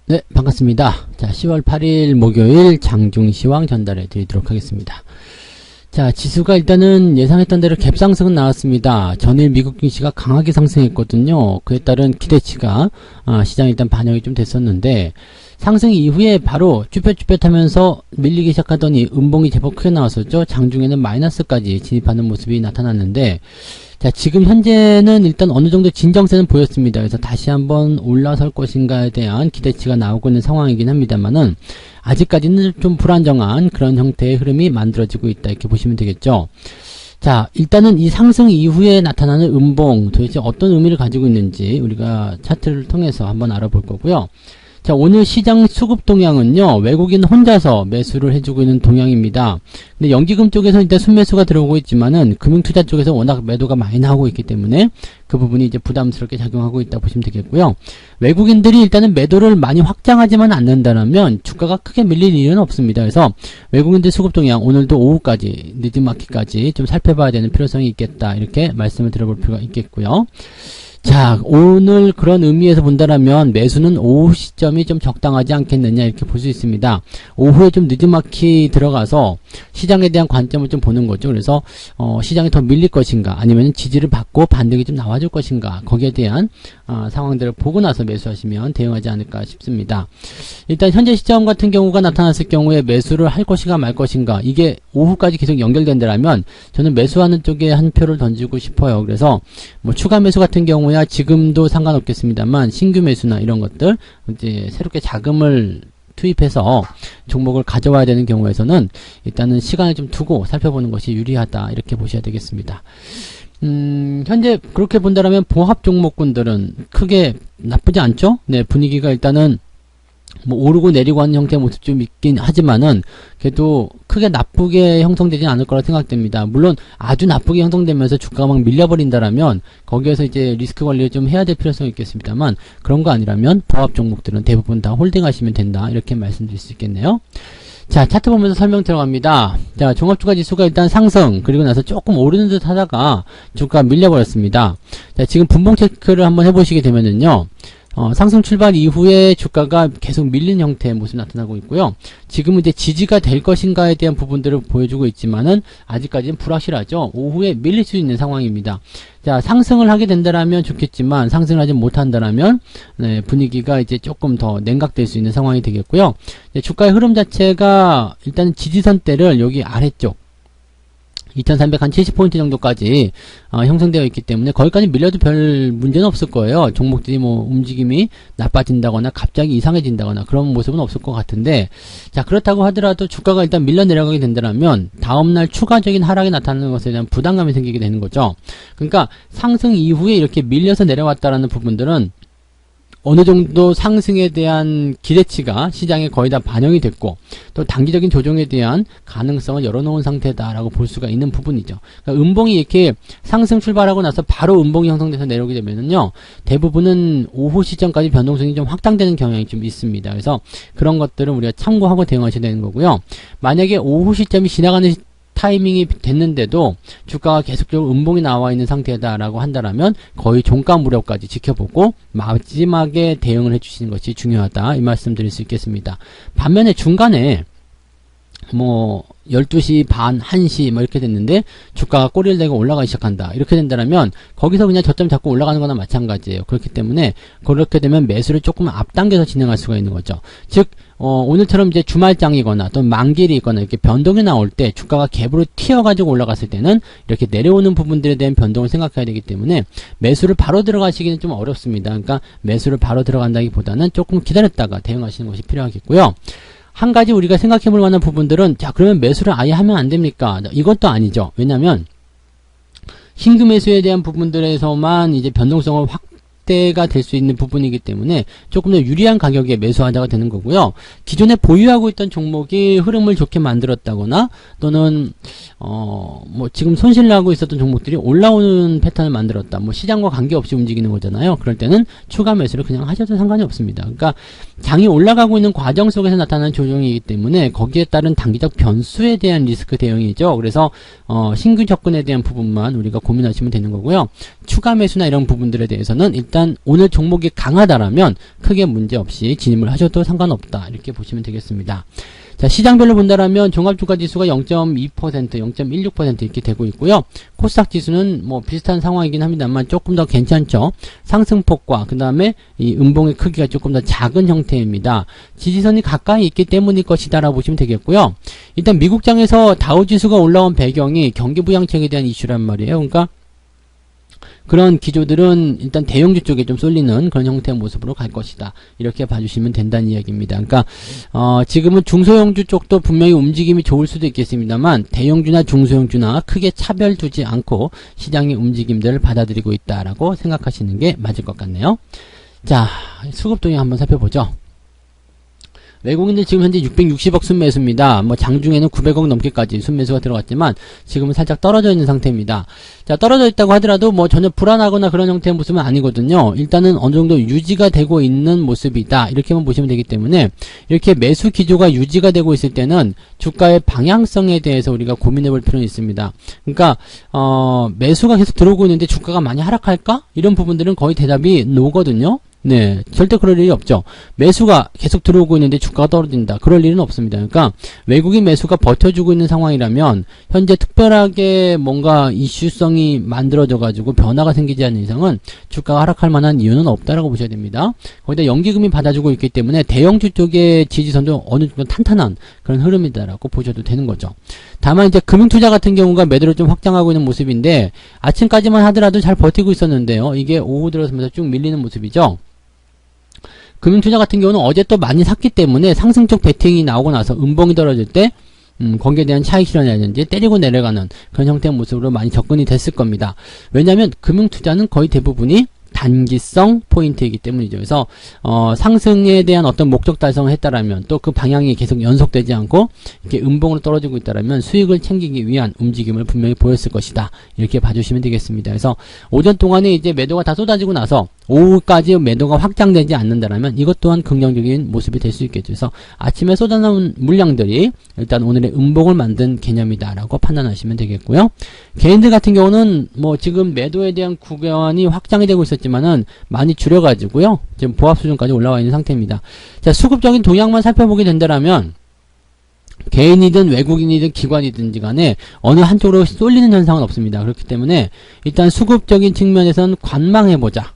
네, 반갑습니다. 자, 10월 8일 목요일 장중시황 전달해 드리도록 하겠습니다. 자, 지수가 일단은 예상했던 대로 갭상승은 나왔습니다. 전일 미국 증시가 강하게 상승했거든요. 그에 따른 기대치가 시장에 일단 반영이 좀 됐었는데, 상승 이후에 바로 쭈뼛쭈뼛하면서 밀리기 시작하더니 음봉이 제법 크게 나왔었죠. 장중에는 마이너스까지 진입하는 모습이 나타났는데, 자, 지금 현재는 일단 어느 정도 진정세는 보였습니다. 그래서 다시 한번 올라설 것인가에 대한 기대치가 나오고 있는 상황이긴 합니다만은, 아직까지는 좀 불안정한 그런 형태의 흐름이 만들어지고 있다, 이렇게 보시면 되겠죠. 자, 일단은 이 상승 이후에 나타나는 음봉, 도대체 어떤 의미를 가지고 있는지 우리가 차트를 통해서 한번 알아볼 거고요. 자, 오늘 시장 수급 동향은요, 외국인 혼자서 매수를 해주고 있는 동향입니다. 근데 연기금 쪽에서 일단 순매수가 들어오고 있지만은, 금융투자 쪽에서 워낙 매도가 많이 나오고 있기 때문에, 그 부분이 이제 부담스럽게 작용하고 있다 보시면 되겠고요. 외국인들이 일단은 매도를 많이 확장하지만 않는다면, 주가가 크게 밀릴 일은 없습니다. 그래서, 외국인들 수급 동향, 오늘도 오후까지, 늦은마켓까지 좀 살펴봐야 되는 필요성이 있겠다, 이렇게 말씀을 드려볼 필요가 있겠고요. 자, 오늘 그런 의미에서 본다라면 매수는 오후 시점이 좀 적당하지 않겠느냐, 이렇게 볼 수 있습니다. 오후에 좀 늦은마켓 들어가서 시장에 대한 관점을 좀 보는 거죠. 그래서 시장이 더 밀릴 것인가, 아니면 지지를 받고 반등이 좀 나와줄 것인가, 거기에 대한 상황들을 보고 나서 매수하시면 대응하지 않을까 싶습니다. 일단 현재 시점 같은 경우가 나타났을 경우에 매수를 할 것인가 말 것인가, 이게 오후까지 계속 연결된다라면 저는 매수하는 쪽에 한 표를 던지고 싶어요. 그래서 뭐 추가 매수 같은 경우야 지금도 상관없겠습니다만, 신규 매수나 이런 것들, 이제 새롭게 자금을 투입해서 종목을 가져와야 되는 경우에서는 일단은 시간을 좀 두고 살펴보는 것이 유리하다, 이렇게 보셔야 되겠습니다. 현재 그렇게 본다면 봉합 종목군들은 크게 나쁘지 않죠? 네, 분위기가 일단은 뭐 오르고 내리고 하는 형태의 모습 좀 있긴 하지만은, 그래도 크게 나쁘게 형성되진 않을 거라 생각됩니다. 물론 아주 나쁘게 형성되면서 주가가 막 밀려버린다라면 거기에서 이제 리스크 관리를 좀 해야 될 필요성이 있겠습니다만, 그런 거 아니라면 보합 종목들은 대부분 다 홀딩하시면 된다, 이렇게 말씀드릴 수 있겠네요. 자, 차트 보면서 설명 들어갑니다. 자, 종합주가지수가 일단 상승, 그리고 나서 조금 오르는 듯 하다가 주가가 밀려버렸습니다. 자, 지금 분봉 체크를 한번 해보시게 되면은요, 상승 출발 이후에 주가가 계속 밀린 형태의 모습이 나타나고 있고요. 지금은 이제 지지가 될 것인가에 대한 부분들을 보여주고 있지만은, 아직까지는 불확실하죠. 오후에 밀릴 수 있는 상황입니다. 자, 상승을 하게 된다라면 좋겠지만, 상승을 하지 못한다라면, 네, 분위기가 이제 조금 더 냉각될 수 있는 상황이 되겠고요. 주가의 흐름 자체가 일단 지지선대를 여기 아래쪽, 2370포인트 정도까지 형성되어 있기 때문에 거기까지 밀려도 별 문제는 없을 거예요. 종목들이 뭐 움직임이 나빠진다거나 갑자기 이상해진다거나 그런 모습은 없을 것 같은데, 자, 그렇다고 하더라도 주가가 일단 밀려 내려가게 된다면 다음날 추가적인 하락이 나타나는 것에 대한 부담감이 생기게 되는 거죠. 그러니까 상승 이후에 이렇게 밀려서 내려왔다라는 부분들은 어느 정도 상승에 대한 기대치가 시장에 거의 다 반영이 됐고, 또 단기적인 조정에 대한 가능성을 열어놓은 상태다라고 볼 수가 있는 부분이죠. 그러니까 음봉이 이렇게 상승 출발하고 나서 바로 음봉이 형성돼서 내려오게 되면은요, 대부분은 오후 시점까지 변동성이 좀 확장되는 경향이 좀 있습니다. 그래서 그런 것들은 우리가 참고하고 대응하셔야 되는 거고요. 만약에 오후 시점이 지나가는 타이밍이 됐는데도 주가가 계속적으로 음봉이 나와 있는 상태다라고 한다라면 거의 종가 무렵까지 지켜보고 마지막에 대응을 해주시는 것이 중요하다, 이 말씀 드릴 수 있겠습니다. 반면에 중간에 뭐 12시 반, 1시 뭐 이렇게 됐는데 주가가 꼬리를 대고 올라가기 시작한다, 이렇게 된다면 거기서 그냥 저점 잡고 올라가는 거나 마찬가지예요. 그렇기 때문에 그렇게 되면 매수를 조금 앞당겨서 진행할 수가 있는 거죠. 즉 오늘처럼 이제 주말장이거나 또 만기일이 있거나 이렇게 변동이 나올 때 주가가 갭으로 튀어가지고 올라갔을 때는 이렇게 내려오는 부분들에 대한 변동을 생각해야 되기 때문에 매수를 바로 들어가시기는 좀 어렵습니다. 그러니까 매수를 바로 들어간다기보다는 조금 기다렸다가 대응하시는 것이 필요하겠고요. 한 가지 우리가 생각해 볼 만한 부분들은, 자, 그러면 매수를 아예 하면 안 됩니까? 이것도 아니죠. 왜냐면 신규 매수에 대한 부분들에서만 이제 변동성을 확대가 될 수 있는 부분이기 때문에 조금 더 유리한 가격에 매수하자가 되는 거고요. 기존에 보유하고 있던 종목이 흐름을 좋게 만들었다거나, 또는 뭐 지금 손실 나고 있었던 종목들이 올라오는 패턴을 만들었다, 뭐 시장과 관계없이 움직이는 거잖아요. 그럴 때는 추가 매수를 그냥 하셔도 상관이 없습니다. 그러니까 장이 올라가고 있는 과정 속에서 나타나는 조정이기 때문에 거기에 따른 단기적 변수에 대한 리스크 대응이죠. 그래서 신규 접근에 대한 부분만 우리가 고민하시면 되는 거고요. 추가 매수나 이런 부분들에 대해서는 일단 일단 오늘 종목이 강하다라면 크게 문제없이 진입을 하셔도 상관없다. 이렇게 보시면 되겠습니다. 자, 시장별로 본다라면 종합주가지수가 0.2%, 0.16% 이렇게 되고 있고요. 코스닥 지수는 뭐 비슷한 상황이긴 합니다만 조금 더 괜찮죠. 상승폭과 그 다음에 이 음봉의 크기가 조금 더 작은 형태입니다. 지지선이 가까이 있기 때문일 것이다라고 보시면 되겠고요. 일단 미국장에서 다우지수가 올라온 배경이 경기부양책에 대한 이슈란 말이에요. 그러니까 그런 기조들은 일단 대형주 쪽에 좀 쏠리는 그런 형태의 모습으로 갈 것이다. 이렇게 봐주시면 된다는 이야기입니다. 그러니까 지금은 중소형주 쪽도 분명히 움직임이 좋을 수도 있겠습니다만 대형주나 중소형주나 크게 차별 두지 않고 시장의 움직임들을 받아들이고 있다라고 생각하시는 게 맞을 것 같네요. 자, 수급동향 한번 살펴보죠. 외국인들 지금 현재 660억 순매수입니다. 뭐 장중에는 900억 넘게까지 순매수가 들어갔지만 지금은 살짝 떨어져 있는 상태입니다. 자, 떨어져 있다고 하더라도 뭐 전혀 불안하거나 그런 형태의 모습은 아니거든요. 일단은 어느 정도 유지가 되고 있는 모습이다. 이렇게만 보시면 되기 때문에 이렇게 매수 기조가 유지가 되고 있을 때는 주가의 방향성에 대해서 우리가 고민해 볼 필요는 있습니다. 그러니까 매수가 계속 들어오고 있는데 주가가 많이 하락할까? 이런 부분들은 거의 대답이 no거든요. 네, 절대 그럴 일이 없죠. 매수가 계속 들어오고 있는데 주가가 떨어진다. 그럴 일은 없습니다. 그러니까 외국인 매수가 버텨주고 있는 상황이라면 현재 특별하게 뭔가 이슈성이 만들어져가지고 변화가 생기지 않는 이상은 주가가 하락할 만한 이유는 없다라고 보셔야 됩니다. 거기다 연기금이 받아주고 있기 때문에 대형주 쪽의 지지선도 어느 정도 탄탄한 그런 흐름이다라고 보셔도 되는 거죠. 다만 이제 금융투자 같은 경우가 매도를 좀 확장하고 있는 모습인데 아침까지만 하더라도 잘 버티고 있었는데요. 이게 오후 들어서면서 쭉 밀리는 모습이죠. 금융투자 같은 경우는 어제 또 많이 샀기 때문에 상승적 베팅이 나오고 나서 음봉이 떨어질 때 거기에 대한 차익 실현이라든지 때리고 내려가는 그런 형태의 모습으로 많이 접근이 됐을 겁니다. 왜냐하면 금융투자는 거의 대부분이 단기성 포인트이기 때문이죠. 그래서 상승에 대한 어떤 목적 달성을 했다라면 또 그 방향이 계속 연속되지 않고 이렇게 음봉으로 떨어지고 있다라면 수익을 챙기기 위한 움직임을 분명히 보였을 것이다. 이렇게 봐주시면 되겠습니다. 그래서 오전 동안에 이제 매도가 다 쏟아지고 나서 오후까지 매도가 확장되지 않는다라면 이것 또한 긍정적인 모습이 될 수 있겠죠. 그래서 아침에 쏟아나온 물량들이 일단 오늘의 음봉을 만든 개념이다라고 판단하시면 되겠고요. 개인들 같은 경우는 뭐 지금 매도에 대한 구간이 확장이 되고 있었지만은 많이 줄여가지고요. 지금 보합 수준까지 올라와 있는 상태입니다. 자, 수급적인 동향만 살펴보게 된다라면 개인이든 외국인이든 기관이든지 간에 어느 한쪽으로 쏠리는 현상은 없습니다. 그렇기 때문에 일단 수급적인 측면에서는 관망해보자.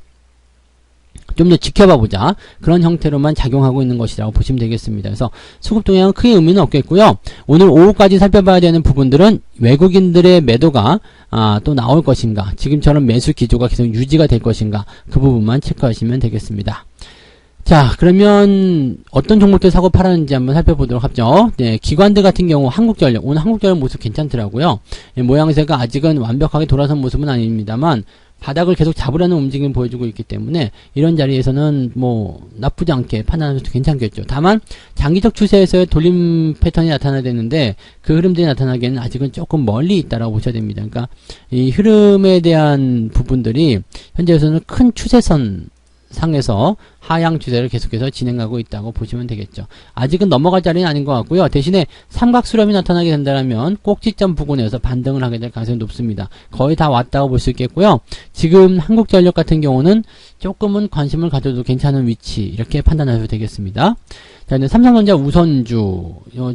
좀 더 지켜봐보자. 그런 형태로만 작용하고 있는 것이라고 보시면 되겠습니다. 그래서 수급 동향은 크게 의미는 없겠고요. 오늘 오후까지 살펴봐야 되는 부분들은 외국인들의 매도가 또 나올 것인가, 지금처럼 매수 기조가 계속 유지가 될 것인가, 그 부분만 체크하시면 되겠습니다. 자, 그러면 어떤 종목들 사고 팔았는지 한번 살펴보도록 하죠. 네, 기관들 같은 경우 한국전력, 오늘 한국전력 모습 괜찮더라고요. 모양새가 아직은 완벽하게 돌아선 모습은 아닙니다만 바닥을 계속 잡으려는 움직임을 보여주고 있기 때문에 이런 자리에서는 뭐 나쁘지 않게 판단하셔도 괜찮겠죠. 다만 장기적 추세에서의 돌림 패턴이 나타나야 되는데 그 흐름들이 나타나기에는 아직은 조금 멀리 있다라고 보셔야 됩니다. 그러니까 이 흐름에 대한 부분들이 현재에서는 큰 추세선 상에서 하향 추세를 계속해서 진행하고 있다고 보시면 되겠죠. 아직은 넘어갈 자리는 아닌 것 같고요. 대신에 삼각수렴이 나타나게 된다면 꼭지점 부근에서 반등을 하게 될 가능성이 높습니다. 거의 다 왔다고 볼 수 있겠고요. 지금 한국전력 같은 경우는 조금은 관심을 가져도 괜찮은 위치, 이렇게 판단하셔도 되겠습니다. 자, 이제 삼성전자 우선주,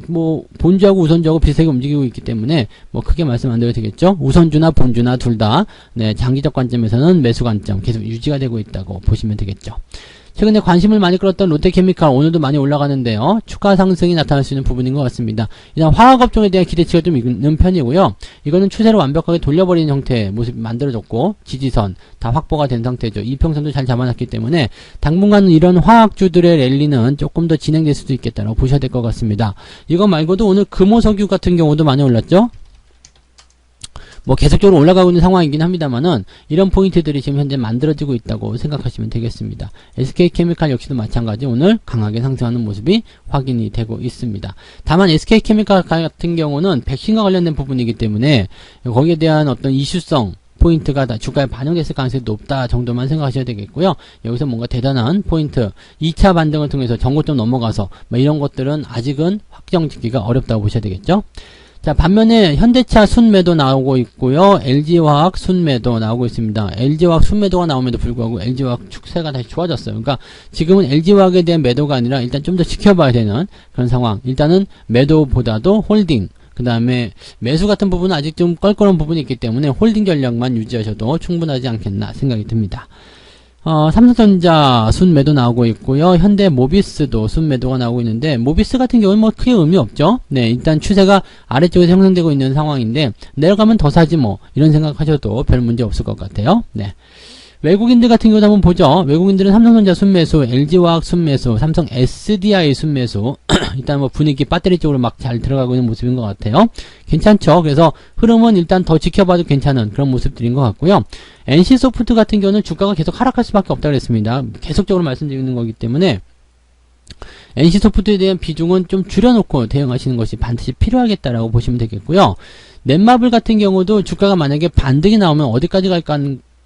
뭐 본주하고 우선주하고 비슷하게 움직이고 있기 때문에 뭐 크게 말씀 안 드려도 되겠죠. 우선주나 본주나 둘 다 네, 장기적 관점에서는 매수 관점 계속 유지가 되고 있다고 보시면 되겠죠. 최근에 관심을 많이 끌었던 롯데케미칼 오늘도 많이 올라가는데요. 추가 상승이 나타날 수 있는 부분인 것 같습니다. 일단 화학업종에 대한 기대치가 좀 있는 편이고요. 이거는 추세를 완벽하게 돌려버리는 형태의 모습이 만들어졌고 지지선 다 확보가 된 상태죠. 이평선도 잘 잡아놨기 때문에 당분간 이런 화학주들의 랠리는 조금 더 진행될 수도 있겠다고 보셔야 될 것 같습니다. 이거 말고도 오늘 금호석유 같은 경우도 많이 올랐죠. 뭐 계속적으로 올라가고 있는 상황이긴 합니다만은 이런 포인트들이 지금 현재 만들어지고 있다고 생각하시면 되겠습니다. SK케미칼 역시도 마찬가지 오늘 강하게 상승하는 모습이 확인이 되고 있습니다. 다만 SK케미칼 같은 경우는 백신과 관련된 부분이기 때문에 거기에 대한 어떤 이슈성 포인트가 다 주가에 반영됐을 가능성이 높다 정도만 생각하셔야 되겠고요. 여기서 뭔가 대단한 포인트 2차 반등을 통해서 전고점 넘어가서 뭐 이런 것들은 아직은 확정짓기가 어렵다고 보셔야 되겠죠. 자, 반면에 현대차 순매도 나오고 있고요. LG화학 순매도 나오고 있습니다. LG화학 순매도가 나옴에도 불구하고 LG화학 축세가 다시 좋아졌어요. 그러니까 지금은 LG화학에 대한 매도가 아니라 일단 좀 더 지켜봐야 되는 그런 상황. 일단은 매도보다도 홀딩, 그 다음에 매수 같은 부분은 아직 좀 껄끄러운 부분이 있기 때문에 홀딩 전략만 유지하셔도 충분하지 않겠나 생각이 듭니다. 삼성전자 순매도 나오고 있고요. 현대 모비스도 순매도가 나오고 있는데, 모비스 같은 경우는 뭐 크게 의미 없죠. 네, 일단 추세가 아래쪽에서 형성되고 있는 상황인데, 내려가면 더 사지 뭐, 이런 생각하셔도 별 문제 없을 것 같아요. 네. 외국인들 같은 경우도 한번 보죠. 외국인들은 삼성전자 순매수, LG화학 순매수, 삼성 SDI 순매수. 일단 뭐 분위기 배터리 쪽으로 막 잘 들어가고 있는 모습인 것 같아요. 괜찮죠? 그래서 흐름은 일단 더 지켜봐도 괜찮은 그런 모습들인 것 같고요. NC소프트 같은 경우는 주가가 계속 하락할 수밖에 없다고 그랬습니다. 계속적으로 말씀드리는 거기 때문에 NC소프트에 대한 비중은 좀 줄여놓고 대응하시는 것이 반드시 필요하겠다라고 보시면 되겠고요. 넷마블 같은 경우도 주가가 만약에 반등이 나오면 어디까지 갈까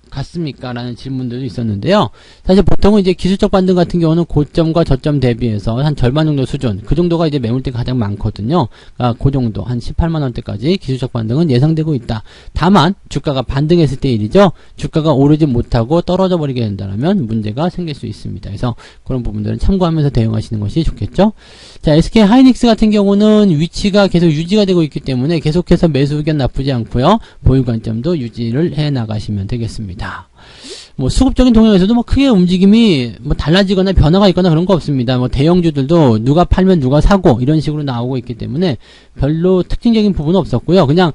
같습니까? 라는 질문들도 있었는데요. 사실 보통은 이제 기술적 반등 같은 경우는 고점과 저점 대비해서 한 절반 정도 수준, 그 정도가 이제 매물대가 가장 많거든요. 그러니까 그 정도, 한 18만원대까지 기술적 반등은 예상되고 있다. 다만, 주가가 반등했을 때 일이죠. 주가가 오르지 못하고 떨어져 버리게 된다면 문제가 생길 수 있습니다. 그래서 그런 부분들은 참고하면서 대응하시는 것이 좋겠죠. 자, SK 하이닉스 같은 경우는 위치가 계속 유지가 되고 있기 때문에 계속해서 매수 의견 나쁘지 않고요. 보유 관점도 유지를 해 나가시면 되겠습니다. 뭐 수급적인 동향에서도 뭐 크게 움직임이 뭐 달라지거나 변화가 있거나 그런 거 없습니다. 뭐 대형주들도 누가 팔면 누가 사고 이런 식으로 나오고 있기 때문에 별로 특징적인 부분은 없었고요. 그냥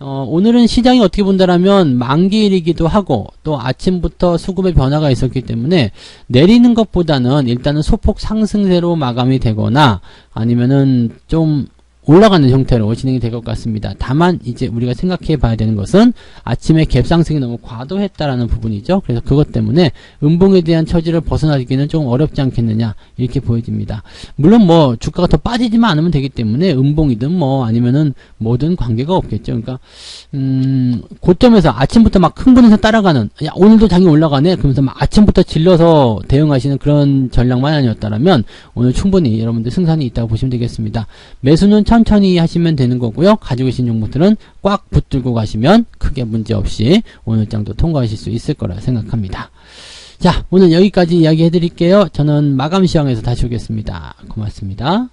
오늘은 시장이 어떻게 본다라면 만기일이기도 하고 또 아침부터 수급의 변화가 있었기 때문에 내리는 것보다는 일단은 소폭 상승세로 마감이 되거나 아니면은 좀 올라가는 형태로 진행이 될 것 같습니다. 다만 이제 우리가 생각해 봐야 되는 것은 아침에 갭상승이 너무 과도했다라는 부분이죠. 그래서 그것 때문에 음봉에 대한 처지를 벗어나기는 좀 어렵지 않겠느냐 이렇게 보여집니다. 물론 뭐 주가가 더 빠지지만 않으면 되기 때문에 음봉이든 뭐 아니면은 뭐든 관계가 없겠죠. 그러니까 고점에서 아침부터 막 흥분해서 따라가는, 야 오늘도 장이 올라가네 그러면서 막 아침부터 질러서 대응하시는 그런 전략만 아니었다면 오늘 충분히 여러분들 승산이 있다고 보시면 되겠습니다. 매수는 천천히 하시면 되는 거고요. 가지고 계신 종목들은 꽉 붙들고 가시면 크게 문제없이 오늘 장도 통과하실 수 있을 거라 생각합니다. 자, 오늘 여기까지 이야기 해드릴게요. 저는 마감 시황에서 다시 오겠습니다. 고맙습니다.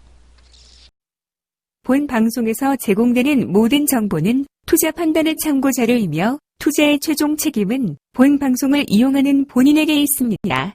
본 방송에서 제공되는 모든 정보는 투자 판단의 참고 자료이며 투자의 최종 책임은 본 방송을 이용하는 본인에게 있습니다.